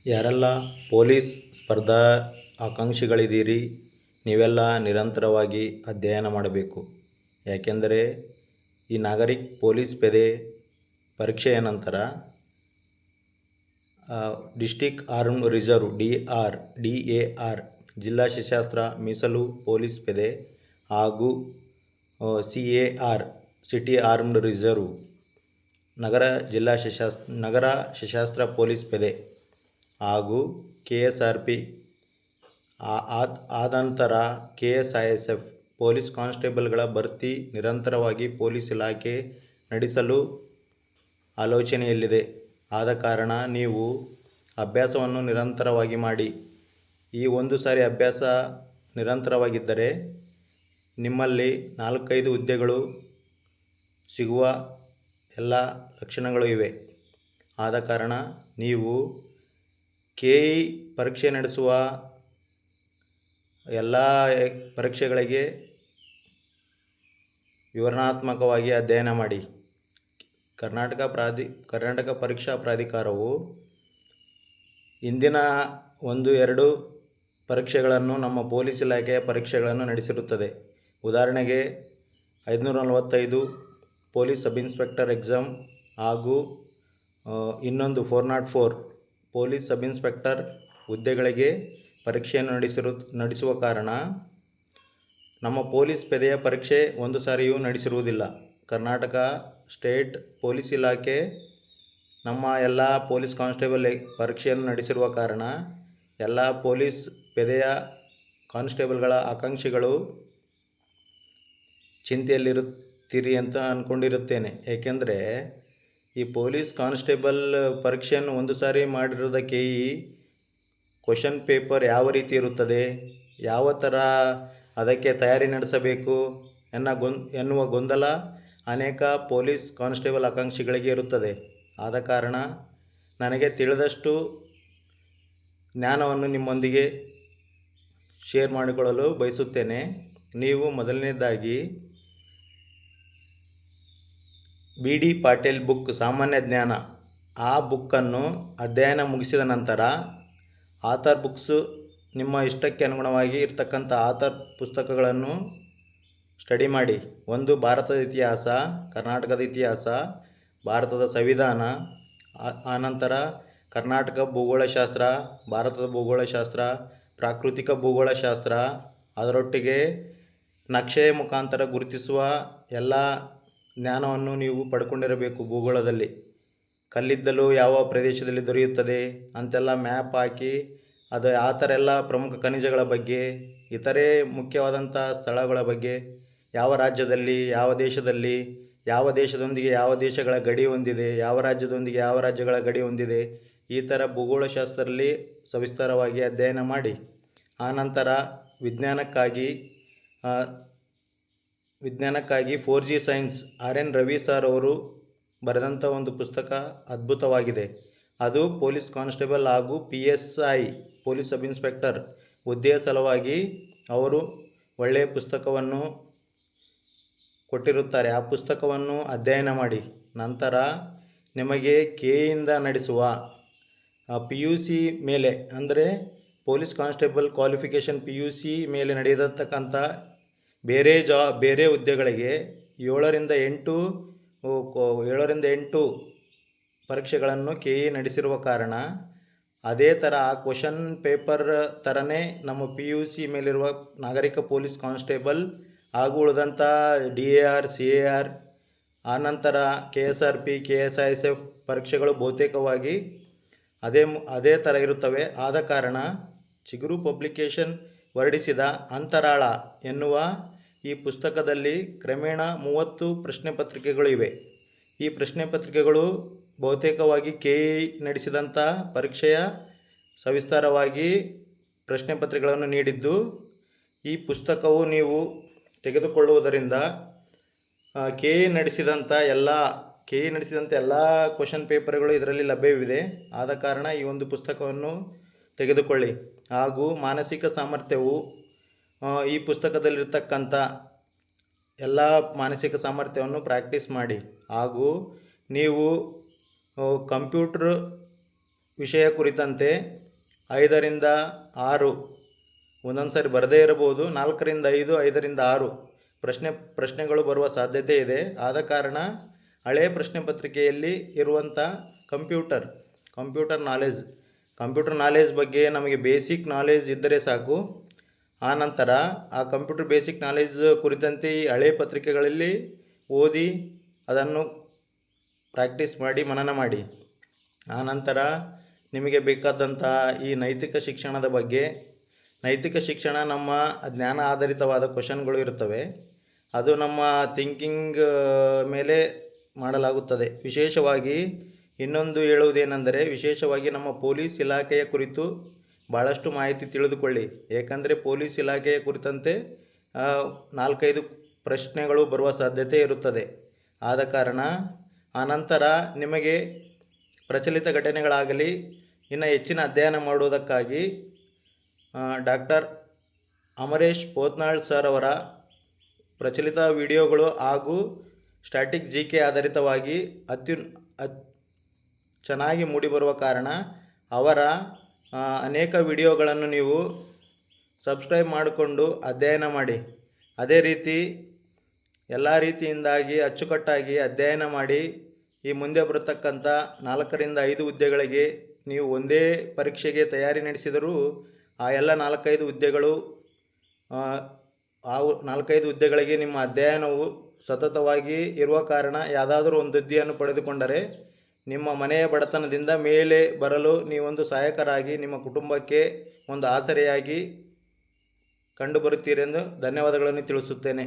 ಯಾರೆಲ್ಲ ಪೊಲೀಸ್ ಸ್ಪರ್ಧಾ ಆಕಾಂಕ್ಷಿಗಳಿದ್ದೀರಿ, ನೀವೆಲ್ಲ ನಿರಂತರವಾಗಿ ಅಧ್ಯಯನ ಮಾಡಬೇಕು. ಯಾಕೆಂದರೆ ಈ ನಾಗರಿಕ ಪೊಲೀಸ್ ಪೇದೆ ಪರೀಕ್ಷೆಯ ನಂತರ ಡಿಸ್ಟಿಕ್ ಆರ್ಮ್ಡ್ ರಿಸರ್ವ್ DAR ಜಿಲ್ಲಾ ಸಶಸ್ತ್ರ ಮೀಸಲು ಪೊಲೀಸ್ ಪೇದೆ ಹಾಗೂ CAR ಸಿಟಿ ಆರ್ಮ್ಡ್ ರಿಸರ್ವ್ ನಗರ ಸಶಸ್ತ್ರ ಪೊಲೀಸ್ ಪೇದೆ ಹಾಗೂ KSRP ಆದಂತರ KSISF ಪೊಲೀಸ್ ಕಾನ್ಸ್ಟೇಬಲ್ಗಳ ಭರ್ತಿ ನಿರಂತರವಾಗಿ ಪೊಲೀಸ್ ಇಲಾಖೆ ನಡೆಸಲು ಆಲೋಚನೆಯಲ್ಲಿದೆ. ಆದ ಕಾರಣ ನೀವು ಅಭ್ಯಾಸವನ್ನು ನಿರಂತರವಾಗಿ ಮಾಡಿ. ಈ ಒಂದು ಸಾರಿ ಅಭ್ಯಾಸ ನಿರಂತರವಾಗಿದ್ದರೆ ನಿಮ್ಮಲ್ಲಿ 4-5 ಹುದ್ದೆಗಳು ಸಿಗುವ ಎಲ್ಲ ಲಕ್ಷಣಗಳು ಇವೆ. ಆದ ಕಾರಣ ನೀವು KE ಪರೀಕ್ಷೆ ನಡೆಸುವ ಎಲ್ಲ ಪರೀಕ್ಷೆಗಳಿಗೆ ವಿವರಣಾತ್ಮಕವಾಗಿ ಅಧ್ಯಯನ ಮಾಡಿ. ಕರ್ನಾಟಕ ಪರೀಕ್ಷಾ ಪ್ರಾಧಿಕಾರವು ಇಂದಿನ 1-2 ಪರೀಕ್ಷೆಗಳನ್ನು ನಮ್ಮ ಪೊಲೀಸ್ ಇಲಾಖೆಯ ಪರೀಕ್ಷೆಗಳನ್ನು ನಡೆಸಿರುತ್ತದೆ. ಉದಾಹರಣೆಗೆ 545 ಪೊಲೀಸ್ ಸಬ್ ಇನ್ಸ್ಪೆಕ್ಟರ್ ಎಕ್ಸಾಮ್ ಹಾಗೂ ಇನ್ನೊಂದು 404 ಪೊಲೀಸ್ ಸಬ್ ಇನ್ಸ್ಪೆಕ್ಟರ್ ಹುದ್ದೆಗಳಿಗೆ ಪರೀಕ್ಷೆಯನ್ನು ನಡೆಸುವ ಕಾರಣ ನಮ್ಮ ಪೊಲೀಸ್ ಪೇದೆಯ ಪರೀಕ್ಷೆ ಒಂದು ಸಾರಿಯೂ ನಡೆಸಿರುವುದಿಲ್ಲ. ಕರ್ನಾಟಕ ಸ್ಟೇಟ್ ಪೊಲೀಸ್ ಇಲಾಖೆ ನಮ್ಮ ಎಲ್ಲ ಪೊಲೀಸ್ ಕಾನ್ಸ್ಟೇಬಲ್ ಪರೀಕ್ಷೆಯನ್ನು ನಡೆಸಿರುವ ಕಾರಣ ಎಲ್ಲ ಪೊಲೀಸ್ ಪೇದೆಯ ಕಾನ್ಸ್ಟೇಬಲ್ಗಳ ಆಕಾಂಕ್ಷಿಗಳು ಚಿಂತೆಯಲ್ಲಿರುತ್ತೀರಿ ಅಂತ ಅಂದ್ಕೊಂಡಿರುತ್ತೇನೆ. ಏಕೆಂದರೆ ಈ ಪೊಲೀಸ್ ಕಾನ್ಸ್ಟೇಬಲ್ ಪರೀಕ್ಷೆಯನ್ನು ಒಂದು ಸಾರಿ ಮಾಡಿರೋದಕ್ಕೆ ಈ ಕ್ವಶನ್ ಪೇಪರ್ ಯಾವ ರೀತಿ ಇರುತ್ತದೆ, ಯಾವ ಥರ ಅದಕ್ಕೆ ತಯಾರಿ ನಡೆಸಬೇಕು ಎನ್ನುವ ಗೊಂದಲ ಅನೇಕ ಪೊಲೀಸ್ ಕಾನ್ಸ್ಟೇಬಲ್ ಆಕಾಂಕ್ಷಿಗಳಿಗೆ ಇರುತ್ತದೆ. ಆದ ಕಾರಣ ನನಗೆ ತಿಳಿದಷ್ಟು ಜ್ಞಾನವನ್ನು ನಿಮ್ಮೊಂದಿಗೆ ಶೇರ್ ಮಾಡಿಕೊಳ್ಳಲು ಬಯಸುತ್ತೇನೆ. ನೀವು ಮೊದಲನೇದಾಗಿ BD ಪಾಟೀಲ್ ಬುಕ್ ಸಾಮಾನ್ಯ ಜ್ಞಾನ ಆ ಬುಕ್ಕನ್ನು ಅಧ್ಯಯನ ಮುಗಿಸಿದ ನಂತರ ಆಥರ್ ಬುಕ್ಸು ನಿಮ್ಮ ಇಷ್ಟಕ್ಕೆ ಅನುಗುಣವಾಗಿ ಇರ್ತಕ್ಕಂಥ ಆಥರ್ ಪುಸ್ತಕಗಳನ್ನು ಸ್ಟಡಿ ಮಾಡಿ. ಒಂದು ಭಾರತದ ಇತಿಹಾಸ, ಕರ್ನಾಟಕದ ಇತಿಹಾಸ, ಭಾರತದ ಸಂವಿಧಾನ, ಆನಂತರ ಕರ್ನಾಟಕ ಭೂಗೋಳಶಾಸ್ತ್ರ, ಭಾರತದ ಭೂಗೋಳಶಾಸ್ತ್ರ, ಪ್ರಾಕೃತಿಕ ಭೂಗೋಳಶಾಸ್ತ್ರ, ಅದರೊಟ್ಟಿಗೆ ನಕ್ಷೆಯ ಮುಖಾಂತರ ಗುರುತಿಸುವ ಎಲ್ಲ ಜ್ಞಾನವನ್ನು ನೀವು ಪಡ್ಕೊಂಡಿರಬೇಕು. ಭೂಗೋಳದಲ್ಲಿ ಕಲ್ಲಿದ್ದಲು ಯಾವ ಪ್ರದೇಶದಲ್ಲಿ ದೊರೆಯುತ್ತದೆ ಅಂತೆಲ್ಲ ಮ್ಯಾಪ್ ಹಾಕಿ ಅದು ಆ ಥರ ಎಲ್ಲ ಪ್ರಮುಖ ಖನಿಜಗಳ ಬಗ್ಗೆ, ಇತರೆ ಮುಖ್ಯವಾದಂಥ ಸ್ಥಳಗಳ ಬಗ್ಗೆ, ಯಾವ ರಾಜ್ಯದಲ್ಲಿ, ಯಾವ ದೇಶದಲ್ಲಿ, ಯಾವ ದೇಶದೊಂದಿಗೆ ಯಾವ ದೇಶಗಳ ಗಡಿ ಹೊಂದಿದೆ, ಯಾವ ರಾಜ್ಯದೊಂದಿಗೆ ಯಾವ ರಾಜ್ಯಗಳ ಗಡಿ ಹೊಂದಿದೆ, ಈ ಥರ ಭೂಗೋಳಶಾಸ್ತ್ರದಲ್ಲಿ ಸವಿಸ್ತಾರವಾಗಿ ಅಧ್ಯಯನ ಮಾಡಿ. ಆನಂತರ ವಿಜ್ಞಾನಕ್ಕಾಗಿ 4G science RN Ravi sir ಅವರು ಬರೆದಂಥ ಒಂದು ಪುಸ್ತಕ ಅದ್ಭುತವಾಗಿದೆ. ಅದು ಪೊಲೀಸ್ ಕಾನ್ಸ್ಟೇಬಲ್ ಹಾಗೂ PSI ಪೊಲೀಸ್ ಸಬ್ ಇನ್ಸ್ಪೆಕ್ಟರ್ ಹುದ್ದೆಯ ಸಲುವಾಗಿ ಅವರು ಒಳ್ಳೆಯ ಪುಸ್ತಕವನ್ನು ಕೊಟ್ಟಿರುತ್ತಾರೆ. ಆ ಪುಸ್ತಕವನ್ನು ಅಧ್ಯಯನ ಮಾಡಿ. ನಂತರ ನಿಮಗೆ KEಯಿಂದ ನಡೆಸುವ PUC ಮೇಲೆ ಅಂದರೆ ಪೊಲೀಸ್ ಕಾನ್ಸ್ಟೇಬಲ್ ಕ್ವಾಲಿಫಿಕೇಷನ್ PUC ಮೇಲೆ ನಡೆಯತಕ್ಕಂಥ ಬೇರೆ ಹುದ್ದೆಗಳಿಗೆ 7ರಿಂದ 8 ಪರೀಕ್ಷೆಗಳನ್ನು KE ನಡೆಸಿರುವ ಕಾರಣ ಅದೇ ಥರ ಆ ಕ್ವಶನ್ ಪೇಪರ್ ಥರನೇ ನಮ್ಮ PUC ಮೇಲಿರುವ ನಾಗರಿಕ ಪೊಲೀಸ್ ಕಾನ್ಸ್ಟೇಬಲ್ ಹಾಗೂ ಉಳಿದಂಥ DAR, CAR, ಆನಂತರ KSRP, KSISF ಪರೀಕ್ಷೆಗಳು ಬಹುತೇಕವಾಗಿ ಅದೇ ಥರ ಇರುತ್ತವೆ. ಆದ ಕಾರಣ ಚಿಗುರು ಪಬ್ಲಿಕೇಶನ್ ಹೊರಡಿಸಿದ ಅಂತರಾಳ ಎನ್ನುವ ಈ ಪುಸ್ತಕದಲ್ಲಿ ಕ್ರಮೇಣ 30 ಪ್ರಶ್ನೆ ಪತ್ರಿಕೆಗಳು ಇವೆ. ಈ ಪ್ರಶ್ನೆ ಪತ್ರಿಕೆಗಳು ಬಹುತೇಕವಾಗಿ KE ನಡೆಸಿದಂಥ ಪರೀಕ್ಷೆಯ ಸವಿಸ್ತಾರವಾಗಿ ಪ್ರಶ್ನೆ ಪತ್ರಿಕೆಗಳನ್ನು ನೀಡಿದ್ದು, ಈ ಪುಸ್ತಕವು ನೀವು ತೆಗೆದುಕೊಳ್ಳುವುದರಿಂದ KE ನಡೆಸಿದಂಥ ಎಲ್ಲ ಕ್ವಶನ್ ಪೇಪರ್ಗಳು ಇದರಲ್ಲಿ ಲಭ್ಯವಿದೆ. ಆದ ಕಾರಣ ಈ ಒಂದು ಪುಸ್ತಕವನ್ನು ತೆಗೆದುಕೊಳ್ಳಿ. ಹಾಗೂ ಮಾನಸಿಕ ಸಾಮರ್ಥ್ಯವು ಈ ಪುಸ್ತಕದಲ್ಲಿರ್ತಕ್ಕಂಥ ಎಲ್ಲ ಮಾನಸಿಕ ಸಾಮರ್ಥ್ಯವನ್ನು ಪ್ರಾಕ್ಟೀಸ್ ಮಾಡಿ. ಹಾಗೂ ನೀವು ಕಂಪ್ಯೂಟರ್ ವಿಷಯ ಕುರಿತಂತೆ 5ರಿಂದ 6, ಒಂದೊಂದು ಸಾರಿ ಬರದೇ ಇರಬಹುದು, 4ರಿಂದ 5, 5ರಿಂದ 6 ಪ್ರಶ್ನೆಗಳು ಬರುವ ಸಾಧ್ಯತೆ ಇದೆ. ಆದ ಕಾರಣ ಹಳೆಯ ಪ್ರಶ್ನೆ ಪತ್ರಿಕೆಯಲ್ಲಿ ಇರುವಂಥ ಕಂಪ್ಯೂಟರ್ ನಾಲೆಜ್ ಬಗ್ಗೆ ನಮಗೆ ಬೇಸಿಕ್ ನಾಲೆಜ್ ಇದ್ದರೆ ಸಾಕು. ಆನಂತರ ಆ ಕಂಪ್ಯೂಟರ್ ಬೇಸಿಕ್ ನಾಲೆಜ್ ಕುರಿತಂತೆ ಈ ಹಳೆಯ ಪತ್ರಿಕೆಗಳಲ್ಲಿ ಓದಿ ಅದನ್ನು ಪ್ರಾಕ್ಟೀಸ್ ಮಾಡಿ, ಮನನ ಮಾಡಿ. ಆನಂತರ ನಿಮಗೆ ಬೇಕಾದಂಥ ಈ ನೈತಿಕ ಶಿಕ್ಷಣದ ಬಗ್ಗೆ, ನೈತಿಕ ಶಿಕ್ಷಣ ನಮ್ಮ ಜ್ಞಾನ ಆಧಾರಿತವಾದ ಕ್ವಶನ್ಗಳು ಇರುತ್ತವೆ. ಅದು ನಮ್ಮ ಥಿಂಕಿಂಗ್ ಮೇಲೆ ಮಾಡಲಾಗುತ್ತದೆ. ವಿಶೇಷವಾಗಿ ಇನ್ನೊಂದು ಹೇಳುವುದೇನೆಂದರೆ, ವಿಶೇಷವಾಗಿ ನಮ್ಮ ಪೊಲೀಸ್ ಇಲಾಖೆಯ ಕುರಿತು ಭಾಳಷ್ಟು ಮಾಹಿತಿ ತಿಳಿದುಕೊಳ್ಳಿ. ಏಕೆಂದರೆ ಪೊಲೀಸ್ ಇಲಾಖೆಯ ಕುರಿತಂತೆ 4-5 ಪ್ರಶ್ನೆಗಳು ಬರುವ ಸಾಧ್ಯತೆ ಇರುತ್ತದೆ. ಆದ ಕಾರಣ ಆನಂತರ ನಿಮಗೆ ಪ್ರಚಲಿತ ಘಟನೆಗಳಾಗಲಿ ಇನ್ನು ಹೆಚ್ಚಿನ ಅಧ್ಯಯನ ಮಾಡುವುದಕ್ಕಾಗಿ ಡಾಕ್ಟರ್ ಅಮರೇಶ್ ಪೋತ್ನಾಳ್ ಸರ್ ಅವರ ಪ್ರಚಲಿತ ವಿಡಿಯೋಗಳು ಹಾಗೂ ಸ್ಟ್ಯಾಟಿಕ್ GK ಆಧಾರಿತವಾಗಿ ಚೆನ್ನಾಗಿ ಮೂಡಿಬರುವ ಕಾರಣ ಅವರ ಅನೇಕ ವಿಡಿಯೋಗಳನ್ನು ನೀವು ಸಬ್ಸ್ಕ್ರೈಬ್ ಮಾಡಿಕೊಂಡು ಅಧ್ಯಯನ ಮಾಡಿ. ಅದೇ ರೀತಿ ಎಲ್ಲ ರೀತಿಯಿಂದಾಗಿ ಅಚ್ಚುಕಟ್ಟಾಗಿ ಅಧ್ಯಯನ ಮಾಡಿ ಈ ಮುಂದೆ ಬರತಕ್ಕಂಥ 4ರಿಂದ 5 ಹುದ್ದೆಗಳಿಗೆ ನೀವು ಒಂದೇ ಪರೀಕ್ಷೆಗೆ ತಯಾರಿ ನಡೆಸಿದರೂ ಆ ಎಲ್ಲ 4-5 ಹುದ್ದೆಗಳು ಆ 4-5 ಹುದ್ದೆಗಳಿಗೆ ನಿಮ್ಮ ಅಧ್ಯಯನವು ಸತತವಾಗಿ ಇರುವ ಕಾರಣ ಯಾವುದಾದ್ರೂ ಒಂದು ಹುದ್ದೆಯನ್ನು ಪಡೆದುಕೊಂಡರೆ ನಿಮ್ಮ ಮನೆಯ ಬಡತನದಿಂದ ಮೇಲೆ ಬರಲು ನೀವೊಂದು ಸಹಾಯಕರಾಗಿ ನಿಮ್ಮ ಕುಟುಂಬಕ್ಕೆ ಒಂದು ಆಸರೆಯಾಗಿ ಕಂಡುಬರುತ್ತೀರೆಂದು ಧನ್ಯವಾದಗಳನ್ನು ತಿಳಿಸುತ್ತೇನೆ.